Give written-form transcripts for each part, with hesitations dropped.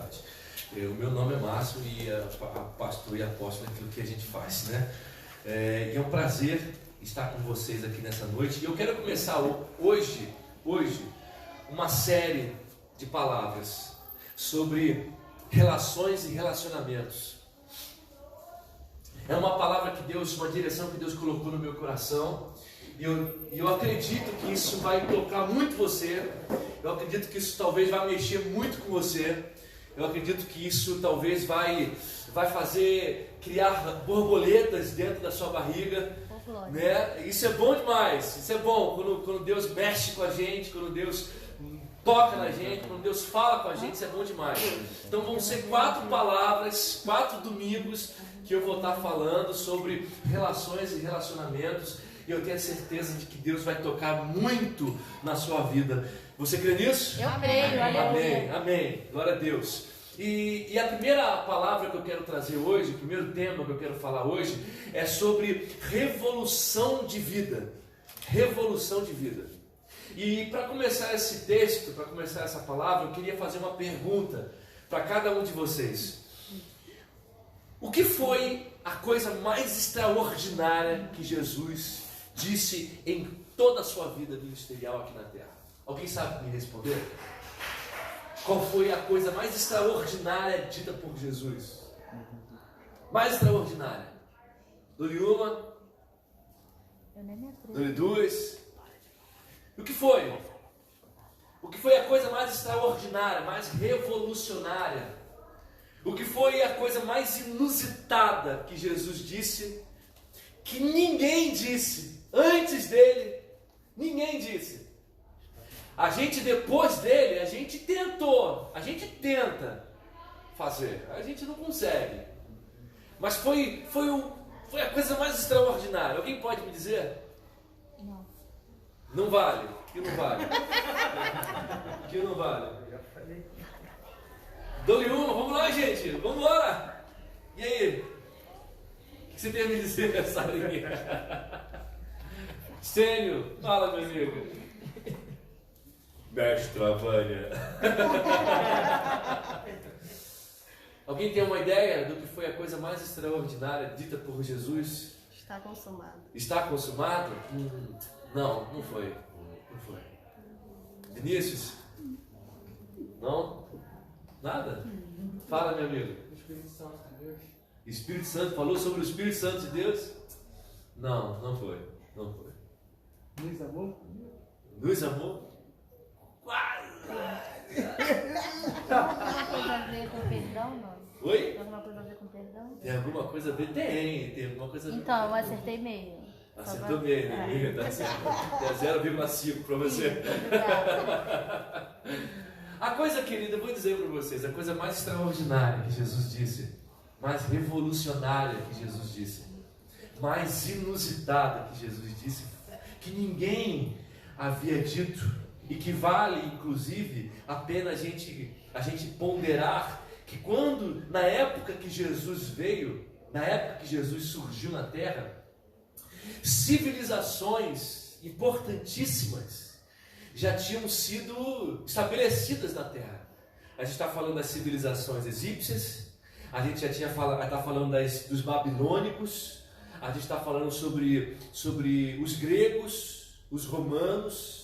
verdade. O meu nome é Márcio e pastor e apóstolo é aquilo que a gente faz, né? E é um prazer estar com vocês aqui nessa noite. E eu quero começar hoje uma série de palavras sobre relações e relacionamentos. É uma palavra que Deus, uma direção que Deus colocou no meu coração. E eu acredito que isso vai tocar muito você. Eu acredito que isso talvez vai mexer muito com você. Eu acredito que isso talvez vai fazer criar borboletas dentro da sua barriga, né? Isso é bom demais. Isso é bom quando Deus mexe com a gente, quando Deus toca na gente, quando Deus fala com a gente, isso é bom demais. Então vão ser 4 palavras, 4 domingos que eu vou estar falando sobre relações e relacionamentos. E eu tenho a certeza de que Deus vai tocar muito na sua vida. Você crê nisso? Eu creio, amém, amém, glória a Deus. E a primeira palavra que eu quero trazer hoje, o primeiro tema que eu quero falar hoje, é sobre revolução de vida. Revolução de vida. E para começar esse texto, para começar essa palavra, eu queria fazer uma pergunta para cada um de vocês. O que foi a coisa mais extraordinária que Jesus disse em toda a sua vida ministerial aqui na Terra? Alguém sabe me responder? Qual foi a coisa mais extraordinária dita por Jesus? Mais extraordinária. Dou-lhe uma. Dou-lhe 2. O que foi? O que foi a coisa mais extraordinária, mais revolucionária? O que foi a coisa mais inusitada que Jesus disse, que ninguém disse antes dele? Ninguém disse. A gente depois dele, a gente tenta fazer, a gente não consegue. Mas foi a coisa mais extraordinária. Alguém pode me dizer? Não. Não vale, que não vale. Que não vale. Dou-lhe uma, vamos lá, gente, vamos embora. E aí? O que você tem a me dizer, Sarinha? Stênio, fala, meu amigo. Mestre Vânia. Alguém tem uma ideia do que foi a coisa mais extraordinária dita por Jesus? Está consumado. Está consumado? Não foi. Não foi. Vinícius? Não? Nada? Fala, meu amigo. O Espírito Santo de Deus. Espírito Santo, falou sobre o Espírito Santo de Deus? Não foi. Luz, amor? Luz, amor? Quase! Tem alguma coisa a ver com perdão, não? Oi? Tem alguma coisa a ver com perdão? Tem alguma coisa a ver? Tem alguma coisa a ver. Então, eu acertei meio. Acertou bem, né? Tá certo. É 0,5 para você. A coisa, querida, eu vou dizer para vocês, a coisa mais extraordinária que Jesus disse, mais revolucionária que Jesus disse, mais inusitada que Jesus disse, que ninguém havia dito, e que vale, inclusive, a pena a gente ponderar, que quando, na época que Jesus veio, na época que Jesus surgiu na Terra, civilizações importantíssimas já tinham sido estabelecidas na Terra. A gente está falando das civilizações egípcias, a gente já está falando dos babilônicos, a gente está falando sobre os gregos, os romanos.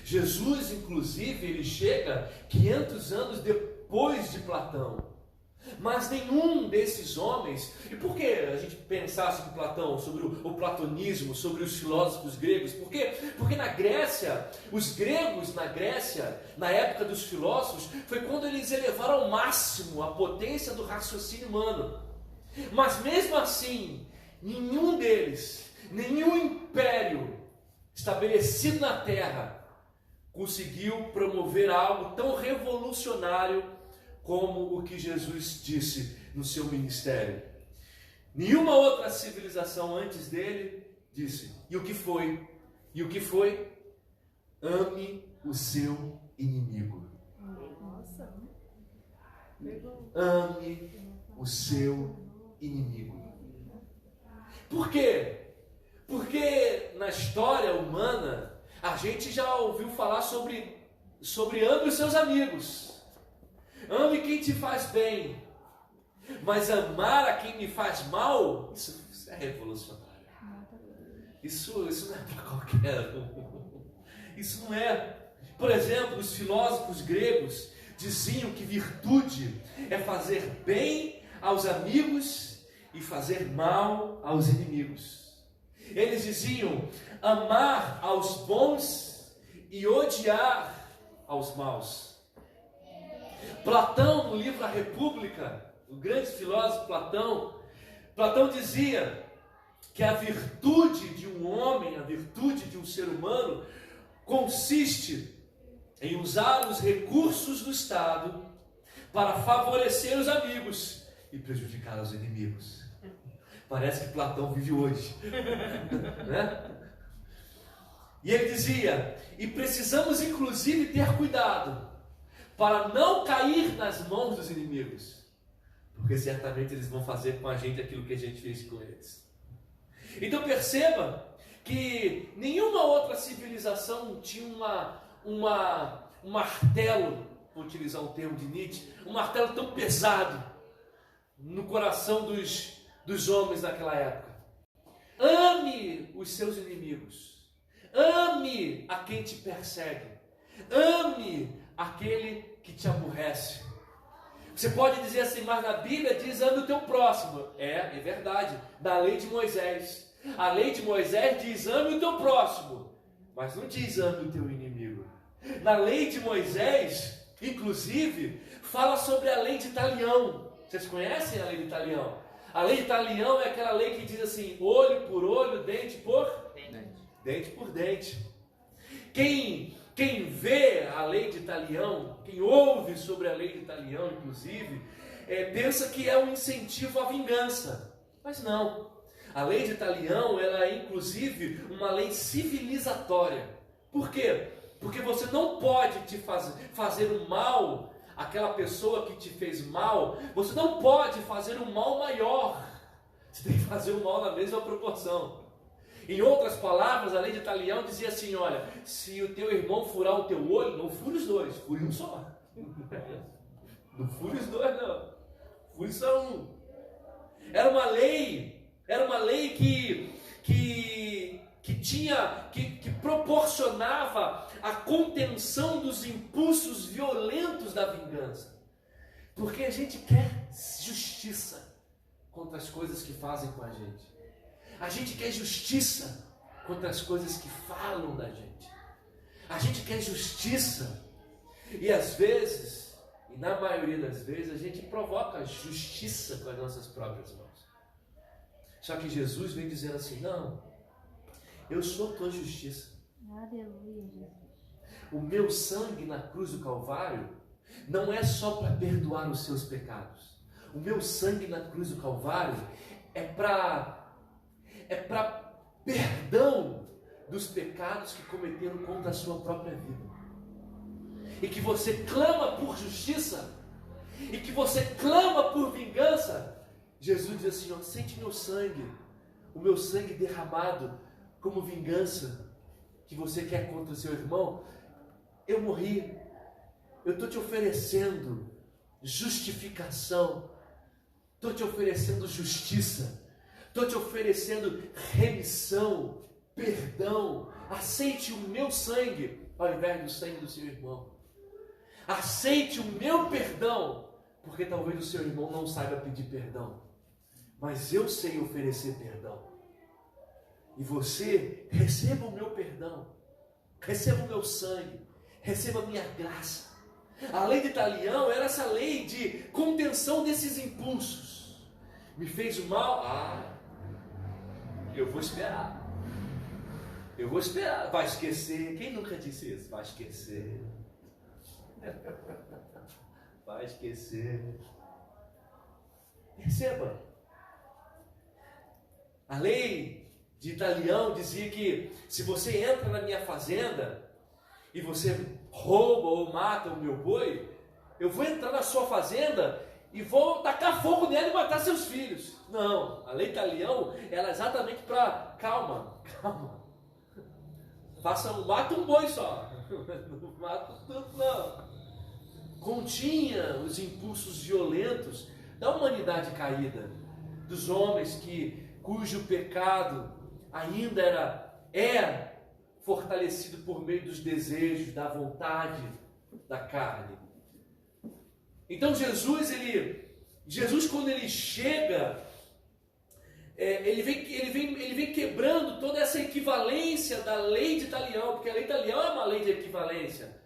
Jesus, inclusive, ele chega 500 anos depois de Platão. Mas nenhum desses homens, e por que a gente pensar sobre Platão, sobre o platonismo, sobre os filósofos gregos? Por quê? Porque na Grécia, os gregos na Grécia, na época dos filósofos, foi quando eles elevaram ao máximo a potência do raciocínio humano. Mas mesmo assim, nenhum deles, nenhum império estabelecido na Terra, conseguiu promover algo tão revolucionário como o que Jesus disse no seu ministério. Nenhuma outra civilização antes dele disse. E o que foi? Ame o seu inimigo. Nossa. Ame o seu inimigo. Por quê? Porque na história humana a gente já ouviu falar sobre ame os seus amigos. ame quem te faz bem, mas amar a quem me faz mal, isso é revolucionário. Isso não é para qualquer um. Isso não é. Por exemplo, os filósofos gregos diziam que virtude é fazer bem aos amigos e fazer mal aos inimigos. Eles diziam amar aos bons e odiar aos maus. Platão, no livro A República, o grande filósofo Platão dizia que a virtude de um homem, a virtude de um ser humano, consiste em usar os recursos do Estado para favorecer os amigos e prejudicar os inimigos. Parece que Platão vive hoje. Né? E ele dizia, e precisamos inclusive ter cuidado para não cair nas mãos dos inimigos, porque certamente eles vão fazer com a gente aquilo que a gente fez com eles. Então perceba que nenhuma outra civilização tinha um martelo, vou utilizar um termo de Nietzsche, um martelo tão pesado no coração dos homens daquela época. Ame os seus inimigos, ame a quem te persegue, ame aquele que te aborrece. Você pode dizer assim, mas na Bíblia diz ame o teu próximo. É verdade, da lei de Moisés. A lei de Moisés diz ame o teu próximo, mas não diz ame o teu inimigo. Na lei de Moisés, inclusive, fala sobre a lei de Talião. Vocês conhecem a lei de Talião? A lei de Talião é aquela lei que diz assim, olho por olho, dente por dente por dente. Quem vê a lei de Talião, quem ouve sobre a lei de Talião, inclusive, pensa que é um incentivo à vingança. Mas não. A lei de Talião, ela é inclusive uma lei civilizatória. Por quê? Porque você não pode te fazer o mal àquela pessoa que te fez mal. Você não pode fazer um mal maior. Você tem que fazer o mal na mesma proporção. Em outras palavras, a lei de Talião dizia assim, olha, se o teu irmão furar o teu olho, não fure os dois, fure um só. Não fure os dois, não. Fure só um. Era uma lei que proporcionava a contenção dos impulsos violentos da vingança. Porque a gente quer justiça contra as coisas que fazem com a gente. A gente quer justiça contra as coisas que falam da gente. A gente quer justiça. E às vezes, e na maioria das vezes, a gente provoca justiça com as nossas próprias mãos. Só que Jesus vem dizendo assim, não, eu sou a tua justiça. Aleluia, Jesus. O meu sangue na cruz do Calvário não é só para perdoar os seus pecados. O meu sangue na cruz do Calvário é para perdão dos pecados que cometeram contra a sua própria vida. E que você clama por justiça, e que você clama por vingança. Jesus diz assim, ó, sente o meu sangue derramado como vingança que você quer contra o seu irmão. Eu morri, eu estou te oferecendo justificação, estou te oferecendo justiça, estou te oferecendo remissão, perdão. Aceite o meu sangue ao invés do sangue do seu irmão. Aceite o meu perdão, porque talvez o seu irmão não saiba pedir perdão, mas eu sei oferecer perdão. E você receba o meu perdão, receba o meu sangue, receba a minha graça. A lei de Talião era essa lei de contenção desses impulsos. Me fez o mal? Eu vou esperar. Vai esquecer. Quem nunca disse isso? Vai esquecer. Vai esquecer. Perceba. A lei de Talião dizia que se você entra na minha fazenda e você rouba ou mata o meu boi, eu vou entrar na sua fazenda e vou tacar fogo nela e matar seus filhos. Não, a lei Talião era exatamente para calma. Mata um boi só, não mata tudo não. continha os impulsos violentos da humanidade caída, dos homens cujo pecado ainda é fortalecido por meio dos desejos, da vontade, da carne. Então Jesus quando ele chega, ele vem quebrando toda essa equivalência da lei de Talião, porque a lei de Talião é uma lei de equivalência.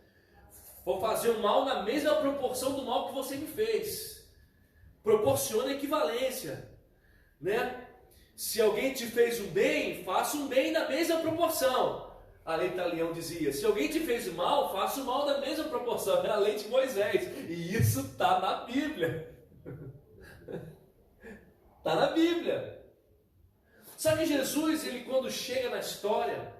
Vou fazer o mal na mesma proporção do mal que você me fez. Proporciona equivalência, né? Se alguém te fez um bem, faça um bem na mesma proporção. A lei de Talião dizia: se alguém te fez o mal, faça o mal na mesma proporção. É a lei de Moisés. E isso está na Bíblia. Está na Bíblia. Sabe, Jesus, quando chega na história,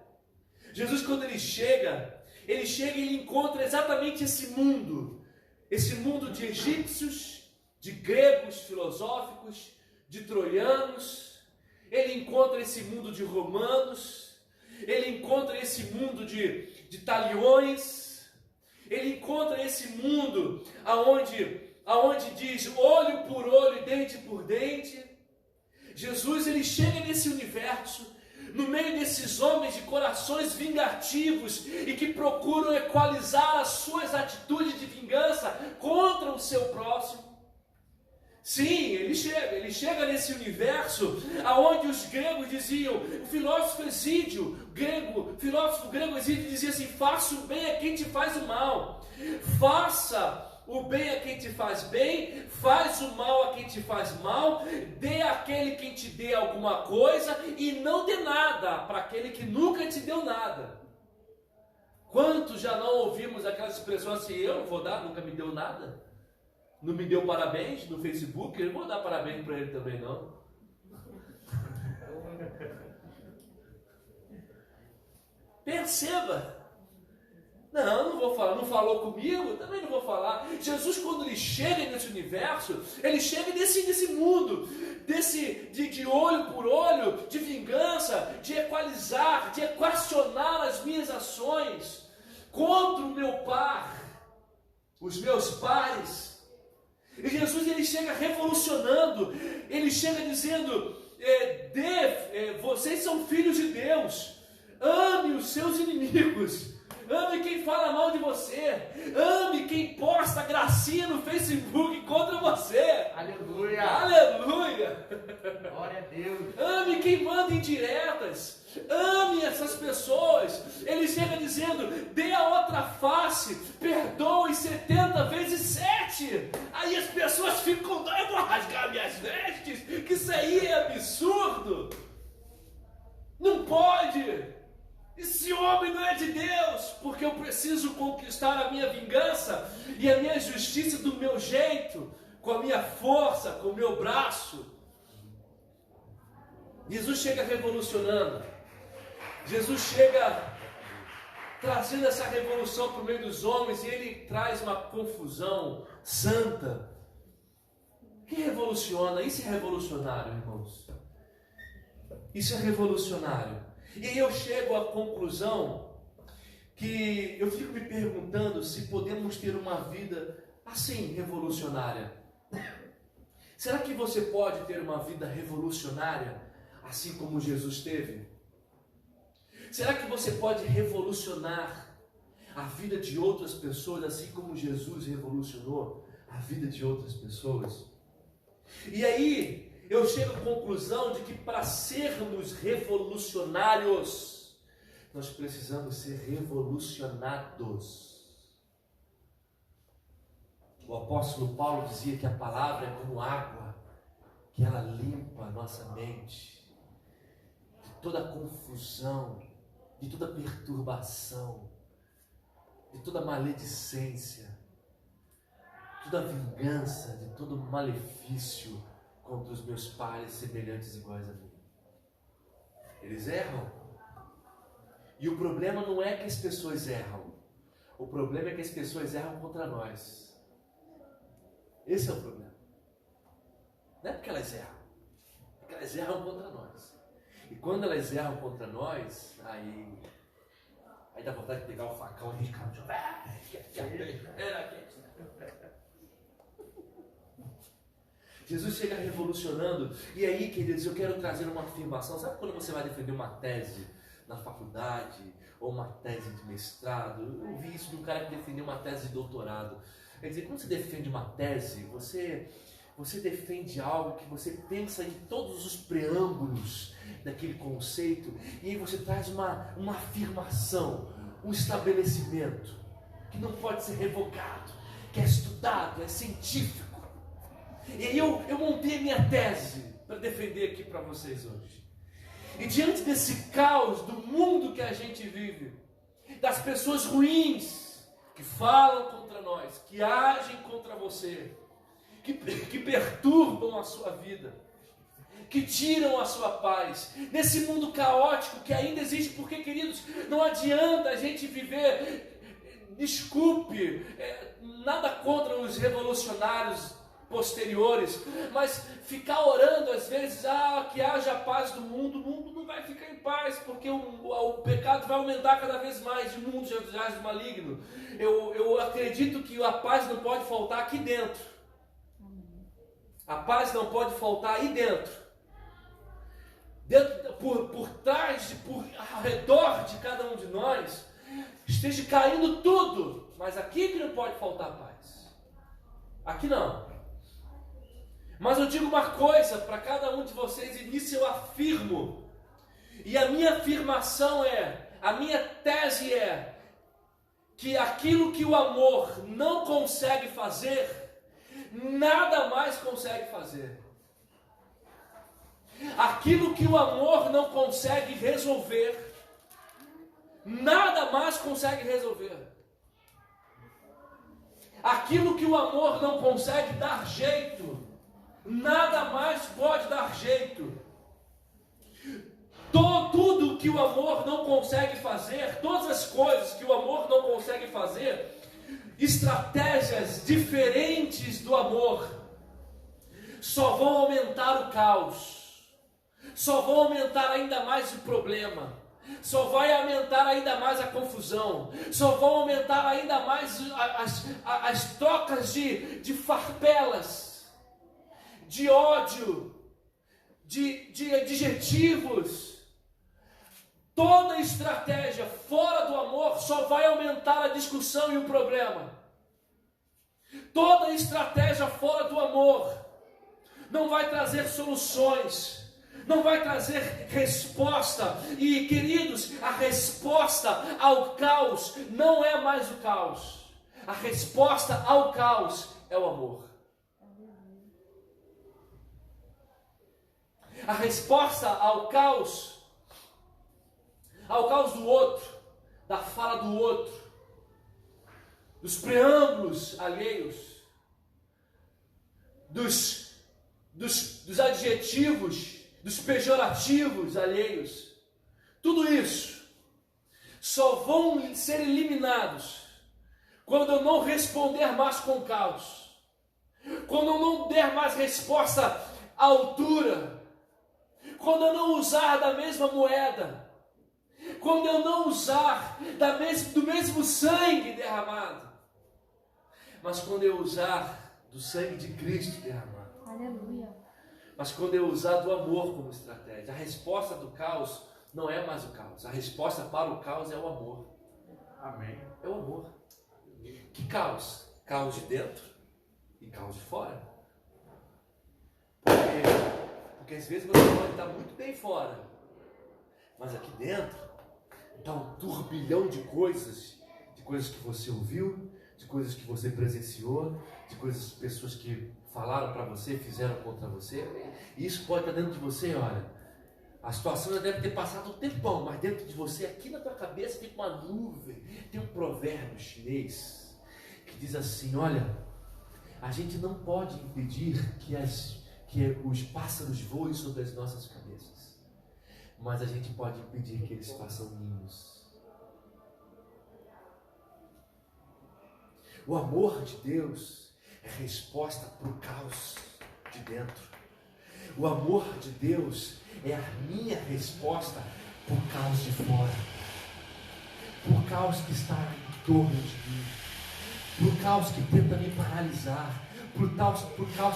ele chega e ele encontra exatamente esse mundo de egípcios, de gregos filosóficos, de troianos. Ele encontra esse mundo de romanos, ele encontra esse mundo de taliões, ele encontra esse mundo aonde diz olho por olho e dente por dente. Jesus, ele chega nesse universo, no meio desses homens de corações vingativos e que procuram equalizar as suas atitudes de vingança contra o seu próximo. Sim, ele chega nesse universo aonde os gregos diziam, o filósofo grego Exídio dizia assim: faça o bem a quem te faz o mal, faça o bem a quem te faz bem, faz o mal a quem te faz mal, dê àquele quem te dê alguma coisa e não dê nada para aquele que nunca te deu nada. Quantos já não ouvimos aquela expressão assim: eu não vou dar, nunca me deu nada? Não me deu parabéns no Facebook, eu não vou dar parabéns para ele também não. Perceba. Não vou falar, não falou comigo, também não vou falar. Jesus, quando ele chega nesse universo, ele chega nesse mundo, de olho por olho, de vingança, de equalizar, de equacionar as minhas ações contra o meu par, os meus pares. E Jesus, ele chega revolucionando, ele chega dizendo: vocês são filhos de Deus, ame os seus inimigos, ame quem fala mal de você, ame quem posta gracinha no Facebook contra você. Aleluia! Aleluia! Glória a Deus! Ame quem manda indiretas, ame essas pessoas. Ele chega dizendo: dê a outra face, perdoe 70 vezes 7. Aí as pessoas ficam: eu vou rasgar minhas vestes, que isso aí é absurdo, não pode. Esse homem não é de Deus, porque eu preciso conquistar a minha vingança e a minha justiça do meu jeito, com a minha força, com o meu braço. Jesus chega revolucionando, Jesus chega trazendo essa revolução para o meio dos homens, e ele traz uma confusão santa. Que revoluciona? Isso é revolucionário, irmãos. Isso é revolucionário. E aí eu chego à conclusão que eu fico me perguntando se podemos ter uma vida assim, revolucionária. Será que você pode ter uma vida revolucionária assim como Jesus teve? Será que você pode revolucionar a vida de outras pessoas assim como Jesus revolucionou a vida de outras pessoas? E aí eu chego à conclusão de que para sermos revolucionários, nós precisamos ser revolucionados. O apóstolo Paulo dizia que a palavra é como água, que ela limpa a nossa mente de toda confusão, de toda perturbação, de toda maledicência, de toda vingança, de todo malefício contra os meus pares semelhantes iguais a mim. Eles erram. E o problema não é que as pessoas erram. O problema é que as pessoas erram contra nós. Esse é o problema. Não é porque elas erram. É porque elas erram contra nós. E quando elas erram contra nós, aí dá vontade de pegar o facão e riscar no chão. Jesus chega revolucionando. E aí, queridos, eu quero trazer uma afirmação. Sabe quando você vai defender uma tese na faculdade, ou uma tese de mestrado? Eu ouvi isso de um cara que defendeu uma tese de doutorado. Quer dizer, quando você defende uma tese, você defende algo que você pensa em todos os preâmbulos daquele conceito, e aí você traz uma afirmação, um estabelecimento que não pode ser revogado, que é estudado, é científico. E aí eu montei a minha tese para defender aqui para vocês hoje. E diante desse caos do mundo que a gente vive, das pessoas ruins que falam contra nós, que agem contra você, que perturbam a sua vida, que tiram a sua paz, nesse mundo caótico que ainda existe, porque, queridos, não adianta a gente viver, desculpe, nada contra os revolucionários posteriores, mas ficar orando às vezes, que haja paz no mundo, o mundo não vai ficar em paz, porque o pecado vai aumentar cada vez mais, e o mundo já jaz maligno. Eu acredito que a paz não pode faltar aqui dentro. A paz não pode faltar aí dentro. Por trás, ao redor de cada um de nós, esteja caindo tudo, mas aqui que não pode faltar paz. Aqui não. Mas eu digo uma coisa para cada um de vocês, e nisso eu afirmo, e a minha afirmação a minha tese é, que aquilo que o amor não consegue fazer, nada mais consegue fazer. Aquilo que o amor não consegue resolver, nada mais consegue resolver. Aquilo que o amor não consegue dar jeito, nada mais pode dar jeito. Tudo que o amor não consegue fazer, todas as coisas que o amor não consegue fazer, estratégias diferentes do amor, só vão aumentar o caos, só vão aumentar ainda mais o problema, só vai aumentar ainda mais a confusão, só vão aumentar ainda mais as trocas de farpelas, de ódio, de adjetivos. Toda estratégia fora do amor só vai aumentar a discussão e o problema. Toda estratégia fora do amor não vai trazer soluções, não vai trazer resposta. E, queridos, a resposta ao caos não é mais o caos. A resposta ao caos é o amor. A resposta ao caos do outro, da fala do outro, dos preâmbulos alheios, dos adjetivos, dos pejorativos alheios, tudo isso só vão ser eliminados quando eu não responder mais com caos, quando eu não der mais resposta à altura, quando eu não usar da mesma moeda, quando eu não usar do mesmo sangue derramado, mas quando eu usar do sangue de Cristo derramado. Aleluia. Mas quando eu usar do amor como estratégia. A resposta do caos não é mais o caos. A resposta para o caos é o amor. Amém. É o amor. Que caos? Caos de dentro e caos de fora. Porque às vezes você pode estar muito bem fora, mas aqui dentro está um turbilhão de coisas que você ouviu, de coisas que você presenciou, de pessoas que falaram para você, fizeram contra você. E isso pode estar dentro de você, olha. A situação já deve ter passado um tempão, mas dentro de você, aqui na tua cabeça, tem uma nuvem. Tem um provérbio chinês que diz assim: olha, a gente não pode impedir que os pássaros voem sobre as nossas cabeças, mas a gente pode impedir que eles façam ninhos. O amor de Deus é resposta para o caos de dentro. O amor de Deus é a minha resposta para o caos de fora, para o caos que está em torno de mim, por caos que tenta me paralisar, por caos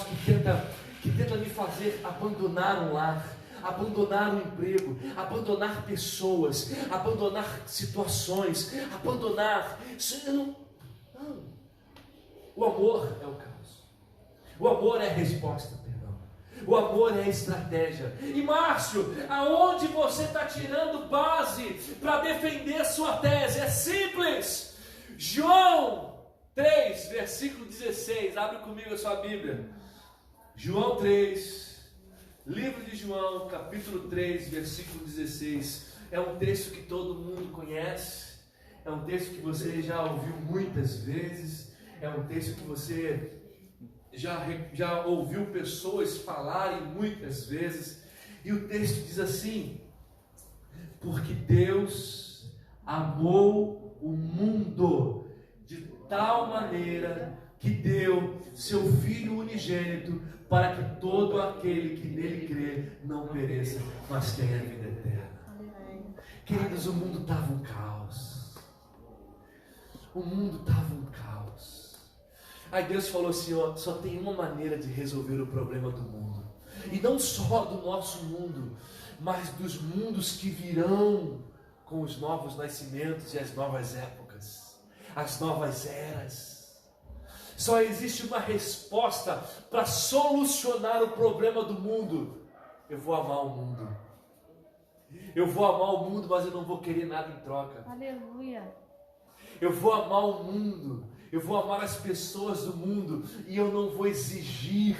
que tenta me fazer abandonar um lar, abandonar um emprego, abandonar pessoas, abandonar situações, abandonar. Não. O amor é o caos. O amor é a resposta, perdão. O amor é a estratégia. E Márcio, aonde você está tirando base para defender sua tese? É simples. João 3, versículo 16. Abre comigo a sua Bíblia. João 3, livro de João, capítulo 3, versículo 16. É um texto que todo mundo conhece. É um texto que você já ouviu muitas vezes. É um texto que você já ouviu pessoas falarem muitas vezes. E o texto diz assim: porque Deus amou o mundo de tal maneira que deu seu Filho unigênito, para que todo aquele que nele crê não pereça, mas tenha a vida eterna. Queridos, o mundo estava um caos. O mundo estava um caos. Aí Deus falou assim: ó, só tem uma maneira de resolver o problema do mundo. E não só do nosso mundo, mas dos mundos que virão com os novos nascimentos e as novas épocas, as novas eras. Só existe uma resposta para solucionar o problema do mundo. Eu vou amar o mundo. Eu vou amar o mundo, mas eu não vou querer nada em troca. Aleluia. Eu vou amar o mundo. Eu vou amar as pessoas do mundo. E eu não vou exigir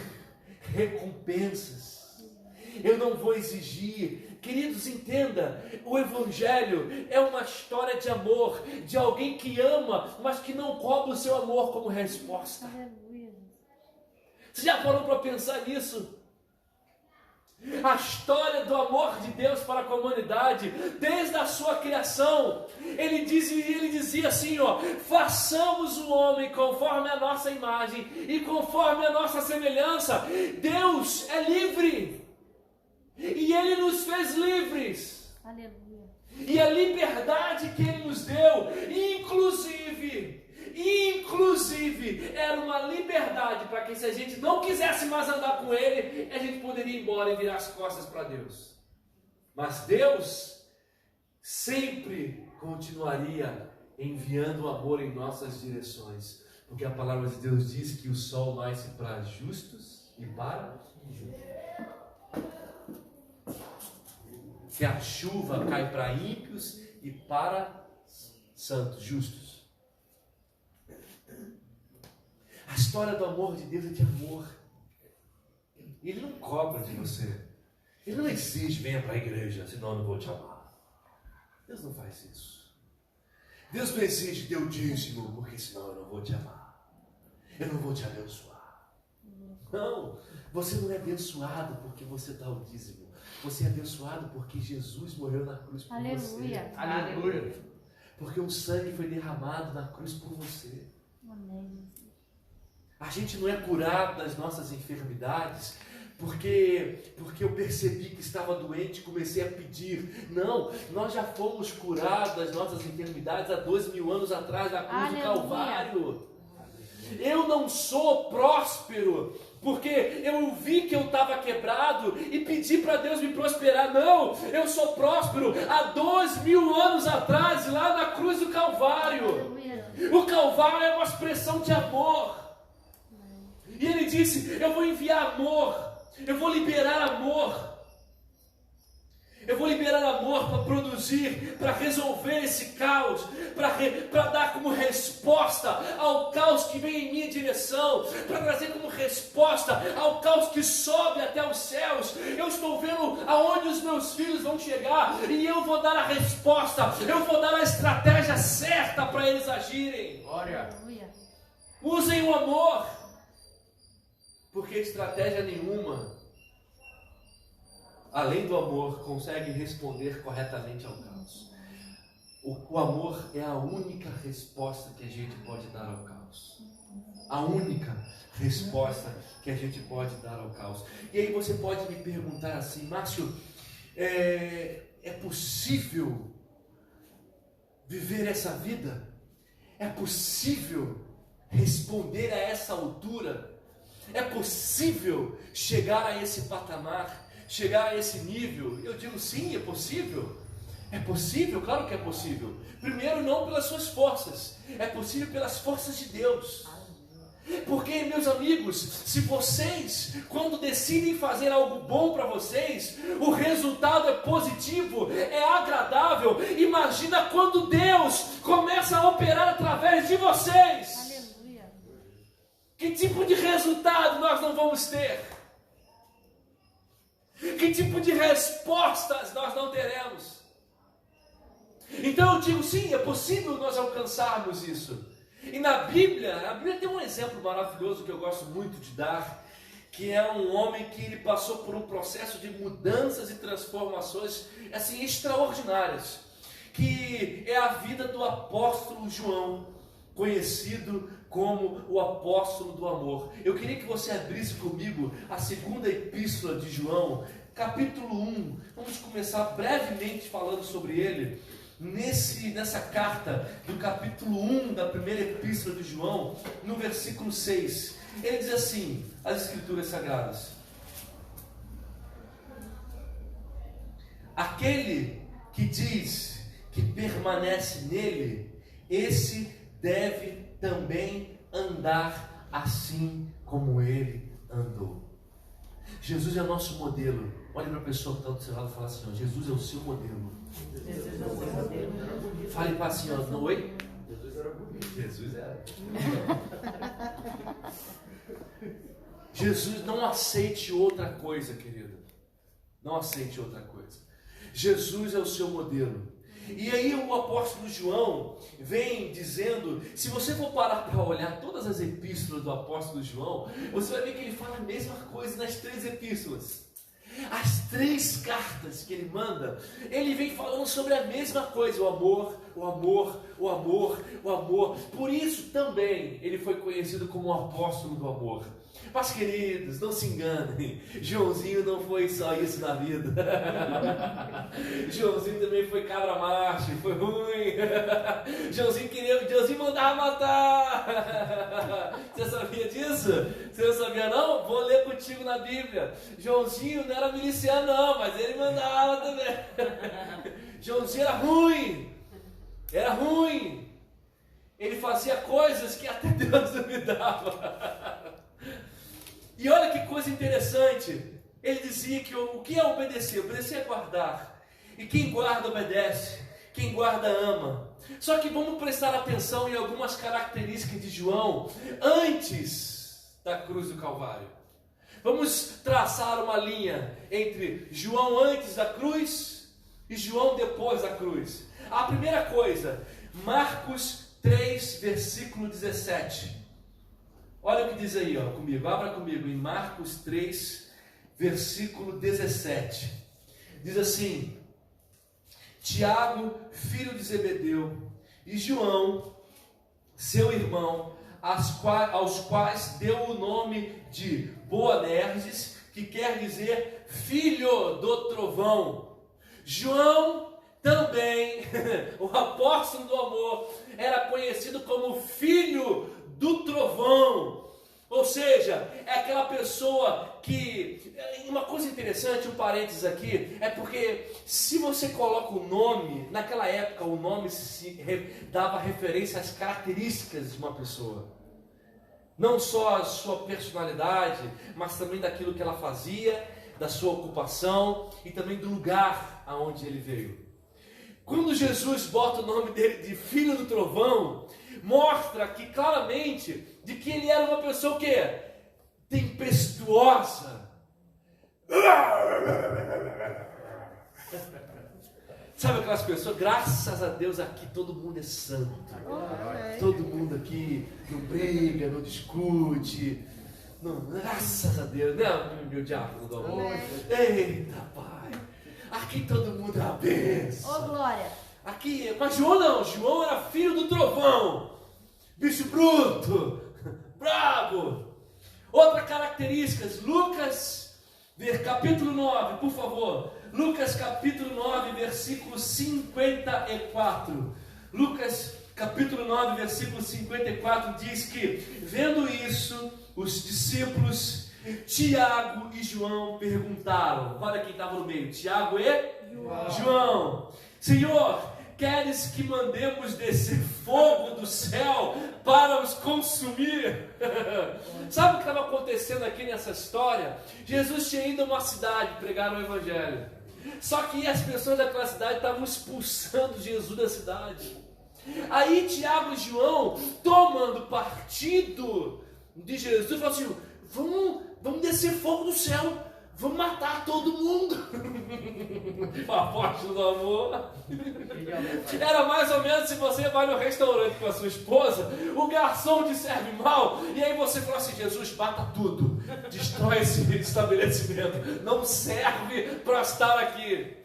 recompensas. Eu não vou exigir. Queridos, entenda, o Evangelho é uma história de amor, de alguém que ama, mas que não cobra o seu amor como resposta. Aleluia. Você já parou para pensar nisso? A história do amor de Deus para a humanidade, desde a sua criação, ele dizia assim, ó: façamos o homem conforme a nossa imagem e conforme a nossa semelhança. Deus é livre. E Ele nos fez livres. Aleluia. E a liberdade que Ele nos deu, inclusive, era uma liberdade para que, se a gente não quisesse mais andar com Ele, a gente poderia ir embora e virar as costas para Deus. Mas Deus sempre continuaria enviando o amor em nossas direções, porque a palavra de Deus diz que o sol nasce para justos e para injustos. Que a chuva cai para ímpios e para santos, justos. A história do amor de Deus é de amor. Ele não cobra de você. Ele não exige: venha para a igreja, senão eu não vou te amar. Deus não faz isso. Deus não exige: dê o dízimo, porque senão eu não vou te amar. Eu não vou te abençoar. Não, você não é abençoado porque você dá o dízimo. Você é abençoado porque Jesus morreu na cruz por Aleluia. você. Aleluia. Porque o sangue foi derramado na cruz por você. Amém. A gente não é curado das nossas enfermidades porque eu percebi que estava doente e comecei a pedir. Não, nós já fomos curados das nossas enfermidades há 2000 anos atrás na cruz do Calvário. Eu não sou próspero porque eu vi que eu estava quebrado e pedi para Deus me prosperar. Não, eu sou próspero há 2000 anos atrás, lá na cruz do Calvário. Aleluia. O Calvário é uma expressão de amor. E Ele disse: eu vou enviar amor, eu vou liberar amor. Eu vou liberar amor para produzir, para resolver esse caos, para dar como resposta ao caos que vem em minha direção, para trazer como resposta ao caos que sobe até os céus. Eu estou vendo aonde os meus filhos vão chegar e eu vou dar a resposta, eu vou dar a estratégia certa para eles agirem. Glória. Aleluia. Usem o amor, porque estratégia nenhuma, além do amor, consegue responder corretamente ao caos. O amor é a única resposta que a gente pode dar ao caos. A única resposta que a gente pode dar ao caos. E aí você pode me perguntar assim: Márcio, é possível viver essa vida? É possível responder a essa altura? É possível chegar a esse patamar, chegar a esse nível? Eu digo sim, é possível. É possível, claro que é possível. Primeiro, não pelas suas forças, é possível pelas forças de Deus. Porque, meus amigos, se vocês, quando decidem fazer algo bom para vocês, o resultado é positivo, é agradável. Imagina quando Deus começa a operar através de vocês. Aleluia. Que tipo de resultado nós não vamos ter? Que tipo de respostas nós não teremos? Então eu digo sim, é possível nós alcançarmos isso. E na Bíblia tem um exemplo maravilhoso que eu gosto muito de dar, que é um homem que ele passou por um processo de mudanças e transformações assim extraordinárias, que é a vida do apóstolo João, conhecido como o apóstolo do amor. Eu queria que você abrisse comigo a segunda epístola de João, capítulo 1. Vamos começar brevemente falando sobre ele. Nessa carta do capítulo 1 da primeira epístola de João, no versículo 6, ele diz assim, as escrituras sagradas: aquele que diz que permanece nele, esse deve também andar assim como ele andou. Jesus é o nosso modelo. Olhe para a pessoa que está do seu lado e fala assim, ó, Jesus é o seu modelo. Jesus é o seu modelo. Fale para assim, ó, não, oi? Jesus era bonito. Jesus era. Jesus, não aceite outra coisa, querido. Não aceite outra coisa. Jesus é o seu modelo. E aí o apóstolo João vem dizendo, se você for parar para olhar todas as epístolas do apóstolo João, você vai ver que ele fala a mesma coisa nas 3 epístolas. As 3 cartas que ele manda, ele vem falando sobre a mesma coisa, o amor, o amor, o amor, o amor. Por isso também ele foi conhecido como o apóstolo do amor. Mas queridos, não se enganem, Joãozinho não foi só isso na vida. Joãozinho também foi cabra macho, foi ruim. Joãozinho mandava matar. Você sabia disso? Você não sabia não? Vou ler contigo na Bíblia. Joãozinho não era miliciano não, mas ele mandava também. Joãozinho era ruim. Era ruim. Ele fazia coisas que até Deus duvidava. E olha que coisa interessante, ele dizia que o que é obedecer? Obedecer é guardar, e quem guarda obedece, quem guarda ama. Só que vamos prestar atenção em algumas características de João antes da cruz do Calvário. Vamos traçar uma linha entre João antes da cruz e João depois da cruz. A primeira coisa, Marcos 3, versículo 17. Olha o que diz aí, ó, comigo, abra comigo em Marcos 3, versículo 17. Diz assim: Tiago, filho de Zebedeu, e João, seu irmão, aos quais deu o nome de Boanerges, que quer dizer filho do trovão. João também, o apóstolo do amor, era conhecido como filho do trovão. Ou seja, é aquela pessoa que... Uma coisa interessante, um parênteses aqui, é porque se você coloca o nome, naquela época o nome dava referência às características de uma pessoa. Não só a sua personalidade, mas também daquilo que ela fazia, da sua ocupação e também do lugar aonde ele veio. Quando Jesus bota o nome dele de Filho do Trovão, mostra que claramente de que ele era uma pessoa o quê? Tempestuosa. Sabe aquelas pessoas? Graças a Deus aqui todo mundo é santo. Todo mundo aqui não briga, não discute. Não, graças a Deus, né, meu diácono do amor? Eita, Pai. Aqui todo mundo é a bênção. Ô, glória. Aqui, mas João não, João era filho do trovão, bicho bruto, bravo. Outra característica, Lucas, capítulo 9, por favor, Lucas capítulo 9, versículo 54, Lucas capítulo 9, versículo 54 diz que, vendo isso, os discípulos Tiago e João perguntaram, olha quem estava no meio, Tiago e João, Senhor, queres que mandemos descer fogo do céu para os consumir? Sabe o que estava acontecendo aqui nessa história? Jesus tinha ido a uma cidade pregar o evangelho, só que as pessoas daquela cidade estavam expulsando Jesus da cidade. Aí Tiago e João, tomando partido de Jesus, falaram assim, vamos descer fogo do céu, vamos matar todo mundo. O apóstolo do amor era mais ou menos se você vai no restaurante com a sua esposa, o garçom te serve mal, e aí você fala assim, Jesus, mata tudo, destrói esse estabelecimento, não serve para estar aqui.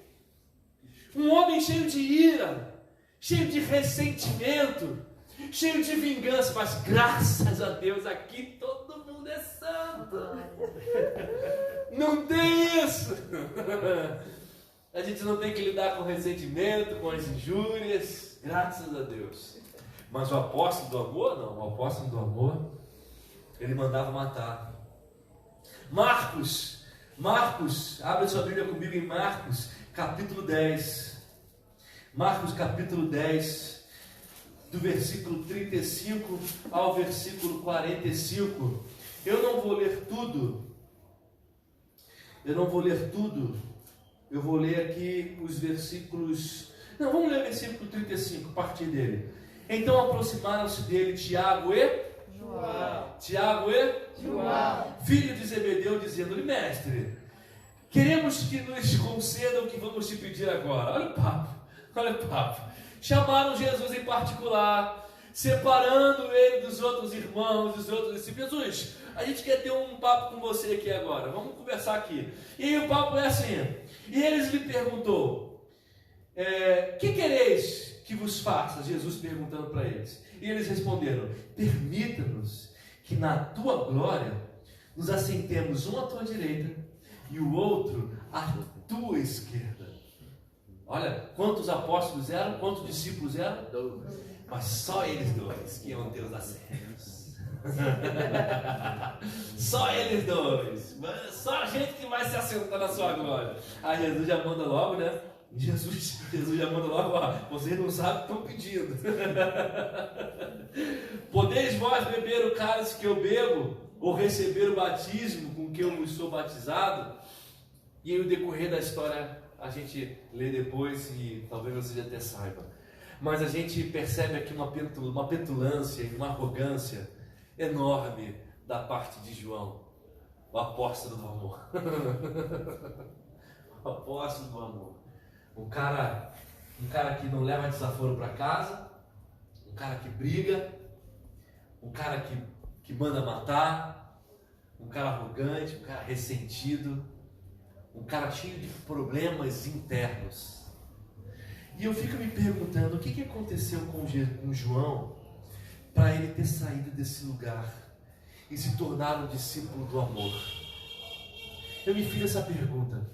Um homem cheio de ira, cheio de ressentimento, cheio de vingança, mas graças a Deus aqui todo mundo é santo. Não tem isso. A gente não tem que lidar com ressentimento, com as injúrias, graças a Deus. Mas o apóstolo do amor, não. O apóstolo do amor, ele mandava matar. Marcos, abre sua Bíblia comigo em Marcos, capítulo 10. Marcos, capítulo 10, do versículo 35 ao versículo 45. Eu não vou ler tudo. Eu vou ler aqui os versículos. Não, vamos ler o versículo 35, a partir dele. Então aproximaram-se dele Tiago e João, filho de Zebedeu, dizendo-lhe, mestre, queremos que nos conceda o que vamos te pedir agora. Olha o papo. Chamaram Jesus em particular, separando ele dos outros irmãos, dos outros discípulos. Jesus, a gente quer ter um papo com você aqui agora, vamos conversar aqui. E aí o papo é assim, e eles lhe perguntou, que quereis que vos faça? Jesus perguntando para eles. E eles responderam, permita-nos que na tua glória nos assentemos um à tua direita e o outro à tua esquerda. Olha, quantos apóstolos eram, quantos discípulos eram? 12. Mas só eles dois que iam ter os assentos. Só eles dois. Só a gente que vai se assentar na sua glória. Aí Jesus já manda logo, né? Jesus já manda logo, ó, vocês não sabem o que estão pedindo. Podeis vós beber o cálice que eu bebo, ou receber o batismo com que eu sou batizado? E aí o decorrer da história a gente lê depois e talvez você já até saiba. Mas a gente percebe aqui uma petulância e uma arrogância enorme da parte de João, o apóstolo do amor. O apóstolo do amor. Um cara que não leva desaforo para casa, um cara que briga, um cara que manda matar, um cara arrogante, um cara ressentido, um cara cheio de problemas internos. E eu fico me perguntando o que aconteceu com João para ele ter saído desse lugar e se tornar um discípulo do amor. Eu me fiz essa pergunta.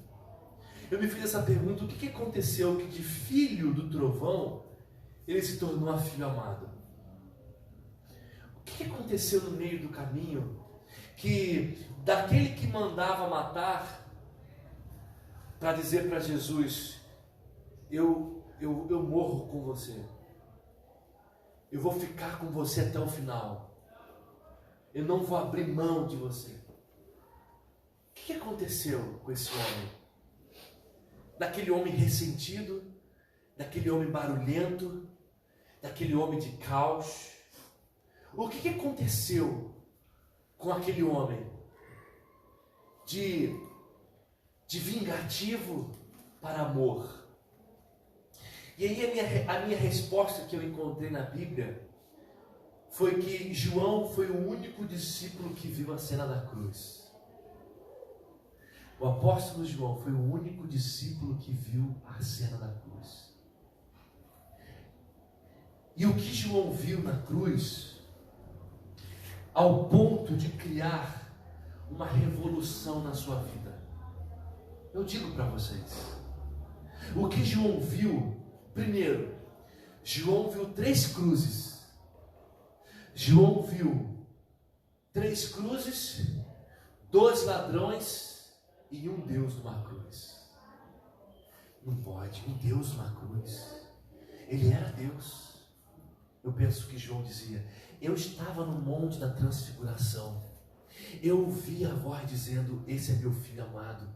O que aconteceu que de filho do trovão ele se tornou a filho amado? O que aconteceu no meio do caminho que daquele que mandava matar para dizer para Jesus, eu morro com você, eu vou ficar com você até o final, eu não vou abrir mão de você. O que aconteceu com esse homem? Daquele homem ressentido, daquele homem barulhento, daquele homem de caos. O que aconteceu com aquele homem de vingativo para amor? E aí a minha resposta que eu encontrei na Bíblia foi que João foi o único discípulo que viu a cena da cruz. O apóstolo João foi o único discípulo que viu a cena da cruz. E o que João viu na cruz, ao ponto de criar uma revolução na sua vida. Eu digo para vocês, o que João viu, primeiro, João viu 3 cruzes. João viu 3 cruzes, 2 ladrões e um Deus numa cruz. Não pode, um Deus numa cruz. Ele era Deus. Eu penso que João dizia: eu estava no monte da transfiguração. Eu ouvi a voz dizendo: esse é meu filho amado.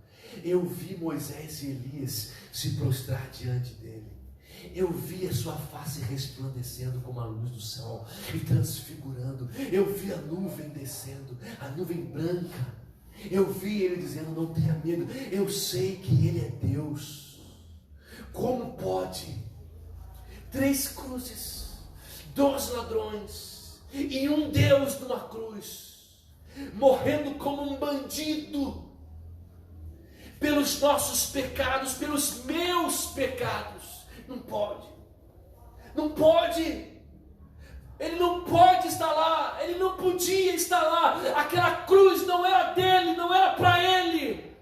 Eu vi Moisés e Elias se prostrar diante dele. Eu vi a sua face resplandecendo como a luz do sol e transfigurando. Eu vi a nuvem descendo, a nuvem branca. Eu vi ele dizendo: não tenha medo, eu sei que ele é Deus. Como pode 3 cruzes, 2 ladrões e um Deus numa cruz, morrendo como um bandido pelos nossos pecados, pelos meus pecados? Não pode. Não pode. Ele não pode estar lá. Ele não podia estar lá. Aquela cruz não era dele, não era para ele.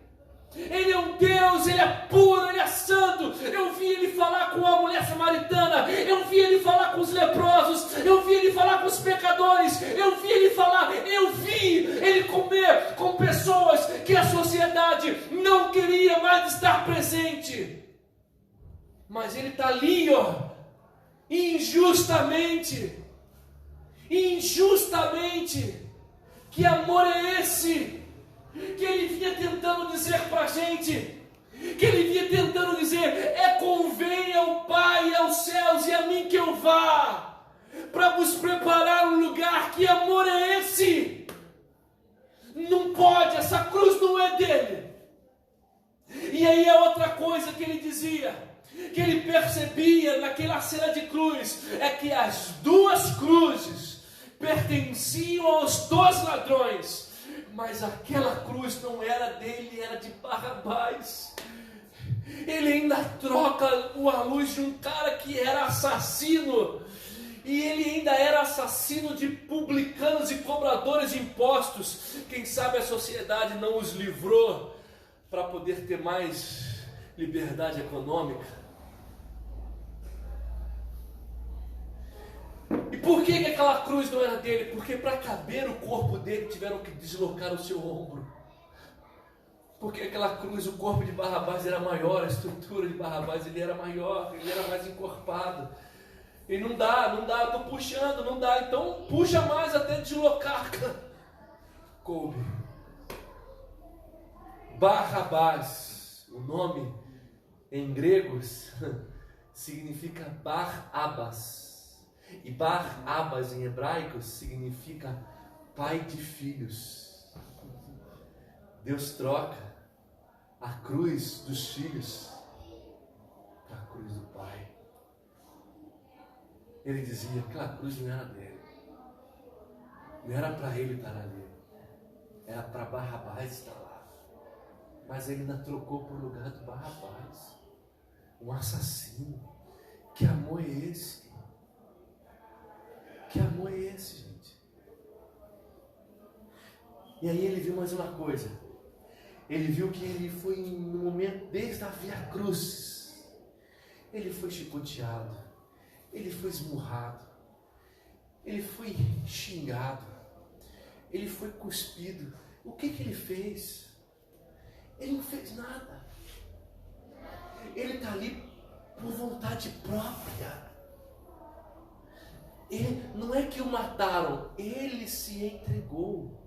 Ele é um Deus, ele é puro, ele é santo. Eu vi ele falar com a mulher samaritana, eu vi ele falar com os leprosos, eu vi ele falar com os pecadores, eu vi ele comer com pessoas que a sociedade não queria mais estar presente. Mas ele está ali, injustamente. Que amor é esse? Que ele vinha tentando dizer para a gente, que ele vinha tentando dizer: convém ao Pai e aos céus e a mim que eu vá, para vos preparar um lugar. Que amor é esse? Não pode, essa cruz não é dele. E aí é outra coisa que ele dizia, que ele percebia naquela cena de cruz, é que as 2 cruzes pertenciam aos 2 ladrões, mas aquela cruz não era dele, era de Barrabás. Ele ainda troca a luz de um cara que era assassino, e ele ainda era assassino de publicanos e cobradores de impostos. Quem sabe a sociedade não os livrou para poder ter mais liberdade econômica. E por que aquela cruz não era dele? Porque para caber o corpo dele tiveram que deslocar o seu ombro. Porque aquela cruz, o corpo de Barrabás era maior, a estrutura de Barrabás ele era maior, ele era mais encorpado. E não dá, eu estou puxando, não dá, então puxa mais até deslocar. Coube. Barrabás, o nome em gregos significa Bar-Abas. E Bar-Abas em hebraico significa pai de filhos. Deus troca a cruz dos filhos para a cruz do Pai. Ele dizia que aquela cruz não era dele, não era para ele estar ali, era para Barrabás estar lá. Mas ele ainda trocou por lugar do Barrabás, um assassino. Que amor é esse? Que amor é esse, gente? E aí ele viu mais uma coisa. Ele viu que ele foi no momento desde a Via Cruz. Ele foi chicoteado. Ele foi esmurrado. Ele foi xingado. Ele foi cuspido. O que ele fez? Ele não fez nada. Ele está ali por vontade própria. Não é que o mataram, ele se entregou.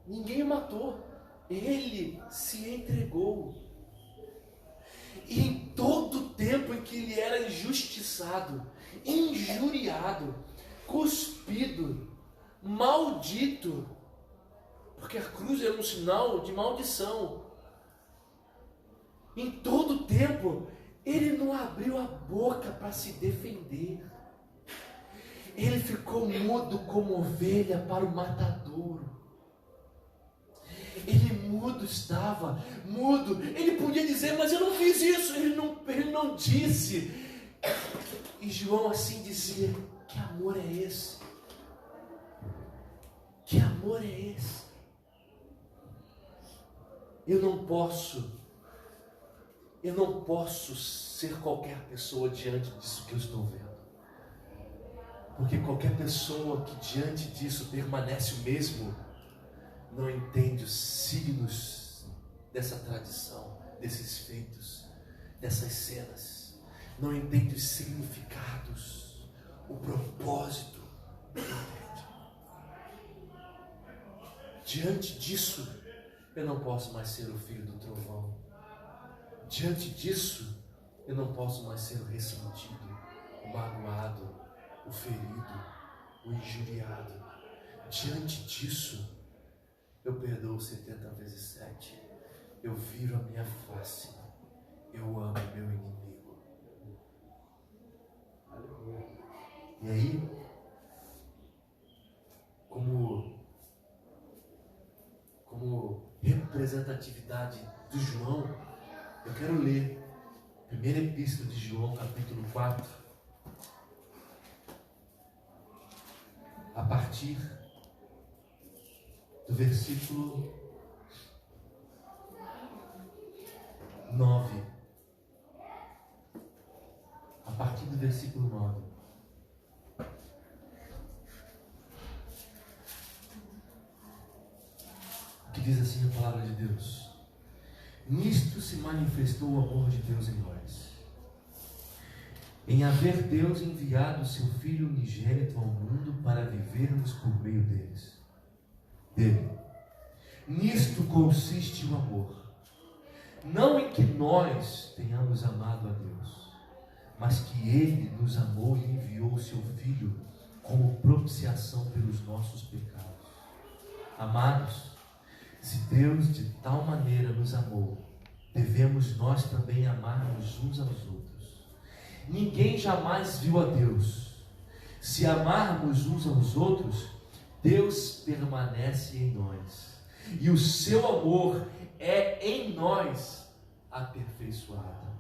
Ninguém o matou, ele se entregou. E em todo o tempo em que ele era injustiçado, injuriado, cuspido, maldito, porque a cruz era um sinal de maldição, em todo o tempo ele não abriu a boca para se defender. Ele ficou mudo como ovelha para o matadouro. Ele mudo estava, mudo. Ele podia dizer: mas eu não fiz isso. Ele não disse. E João assim dizia: que amor é esse? Que amor é esse? Eu não posso eu não posso ser qualquer pessoa diante disso que eu estou vendo. Porque qualquer pessoa que diante disso permanece o mesmo, não entende os signos dessa tradição, desses feitos, dessas cenas. Não entende os significados, o propósito. Não entende. Diante disso, eu não posso mais ser o filho do trovão. Diante disso, eu não posso mais ser o ressentido, o magoado, o ferido, o injuriado. Diante disso, eu perdoo 70 vezes 7. Eu viro a minha face. Eu amo meu inimigo. E aí, como representatividade do João, eu quero ler a primeira epístola de João, capítulo 4, a partir do versículo 9. A partir do versículo 9. Que diz assim a palavra de Deus: nisto se manifestou o amor de Deus em nós, em haver Deus enviado o seu Filho unigênito ao mundo para vivermos por meio dele. Nisto consiste o amor, não em que nós tenhamos amado a Deus, mas que Ele nos amou e enviou o seu Filho como propiciação pelos nossos pecados. Amados, se Deus de tal maneira nos amou, devemos nós também amarmos uns aos outros. Ninguém jamais viu a Deus. Se amarmos uns aos outros, Deus permanece em nós, e o seu amor é em nós aperfeiçoado.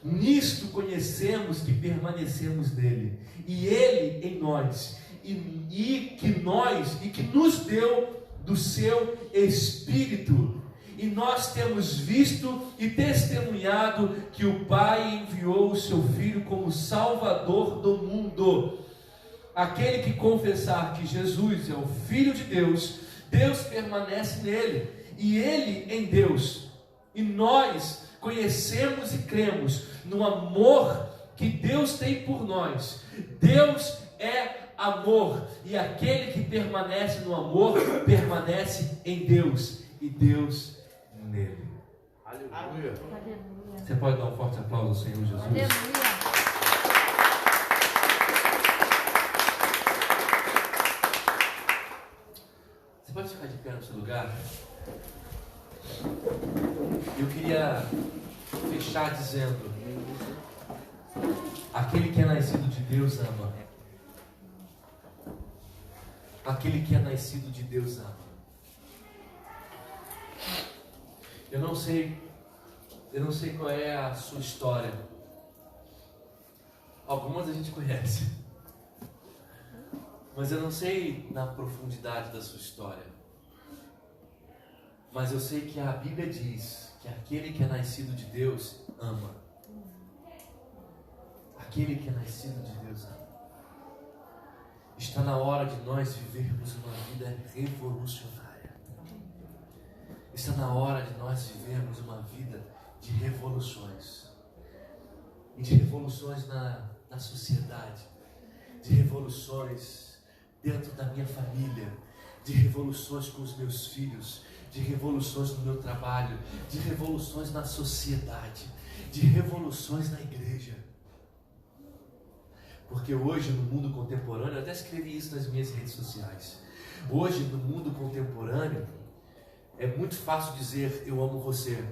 Nisto conhecemos que permanecemos nele, e ele em nós, e que nos deu do seu Espírito. E nós temos visto e testemunhado que o Pai enviou o seu Filho como Salvador do mundo. Aquele que confessar que Jesus é o Filho de Deus, Deus permanece nele, e ele em Deus. E nós conhecemos e cremos no amor que Deus tem por nós. Deus é amor, e aquele que permanece no amor, permanece em Deus, e Deus nele. Aleluia. Aleluia. Você pode dar um forte aplauso ao Senhor Jesus? Aleluia. Você pode ficar de pé no seu lugar? Eu queria fechar dizendo: aquele que é nascido de Deus ama. Aquele que é nascido de Deus ama. Eu não sei qual é a sua história. Algumas a gente conhece, mas eu não sei na profundidade da sua história. Mas eu sei que a Bíblia diz que aquele que é nascido de Deus ama. Aquele que é nascido de Deus ama. Está na hora de nós vivermos uma vida revolucionária. Está na hora de nós vivermos uma vida de revoluções. E de revoluções na sociedade. De revoluções dentro da minha família. De revoluções com os meus filhos. De revoluções no meu trabalho. De revoluções na sociedade. De revoluções na igreja. Porque hoje no mundo contemporâneo, eu até escrevi isso nas minhas redes sociais. Hoje no mundo contemporâneo, é muito fácil dizer eu amo você,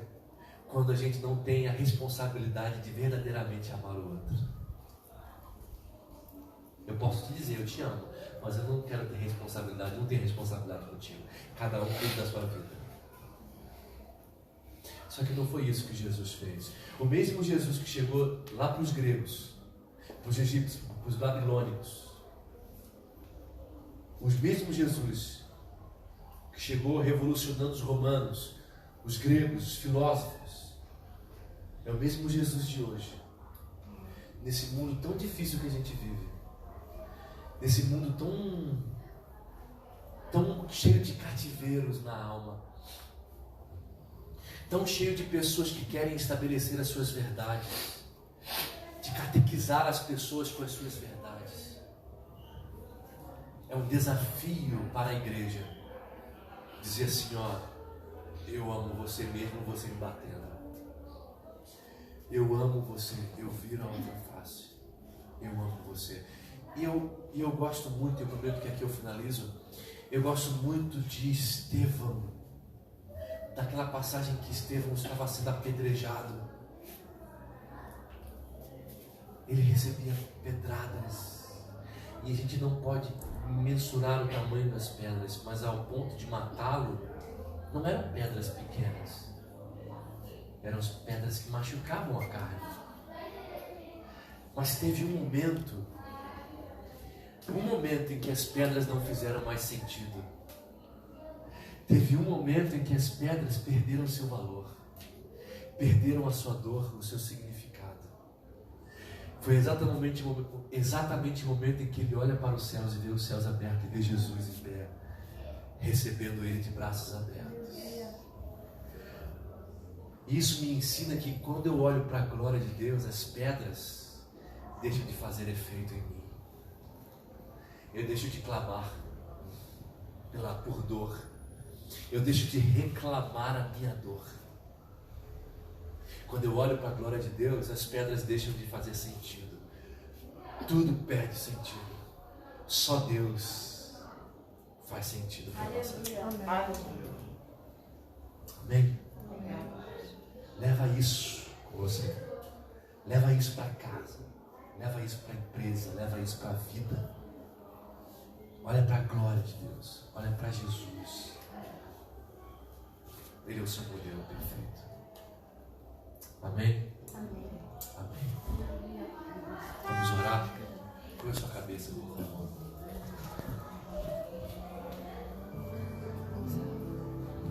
quando a gente não tem a responsabilidade de verdadeiramente amar o outro. Eu posso te dizer eu te amo, mas eu não quero ter responsabilidade, não tenho responsabilidade contigo. Cada um cuida da sua vida. Só que não foi isso que Jesus fez. O mesmo Jesus que chegou lá para os gregos, para os egípcios, para os babilônicos, os mesmos Jesus que chegou revolucionando os romanos, os gregos, os filósofos, É o mesmo Jesus de hoje. Nesse mundo tão difícil que a gente vive. Nesse mundo tão cheio de cativeiros na alma. Tão cheio de pessoas que querem estabelecer as suas verdades. De catequizar as pessoas com as suas verdades. É um desafio para a igreja. Dizer assim, ó, eu amo você mesmo você me batendo. Eu amo você, eu viro a outra face. Eu amo você. E eu gosto muito, eu prometo que aqui eu finalizo, eu gosto muito de Estevão, daquela passagem que Estevão estava sendo apedrejado. Ele recebia pedradas, e a gente não pode mensurar o tamanho das pedras, mas ao ponto de matá-lo, não eram pedras pequenas, eram as pedras que machucavam a carne. Mas teve um momento em que as pedras não fizeram mais sentido. Teve um momento em que as pedras perderam seu valor, perderam a sua dor, o seu significado. Foi exatamente o momento em que ele olha para os céus e vê os céus abertos e vê Jesus em pé, recebendo ele de braços abertos. Isso me ensina que quando eu olho para a glória de Deus, as pedras deixam de fazer efeito em mim. Eu deixo de clamar por dor. Eu deixo de reclamar a minha dor. Quando eu olho para a glória de Deus, as pedras deixam de fazer sentido. Tudo perde sentido. Só Deus faz sentido para nossa vida. Amém? Leva isso com você. Leva isso para casa. Leva isso para a empresa. Leva isso para a vida. Olha para a glória de Deus. Olha para Jesus. Ele é o seu modelo perfeito. Amém? Amém. Vamos orar? Põe a sua cabeça no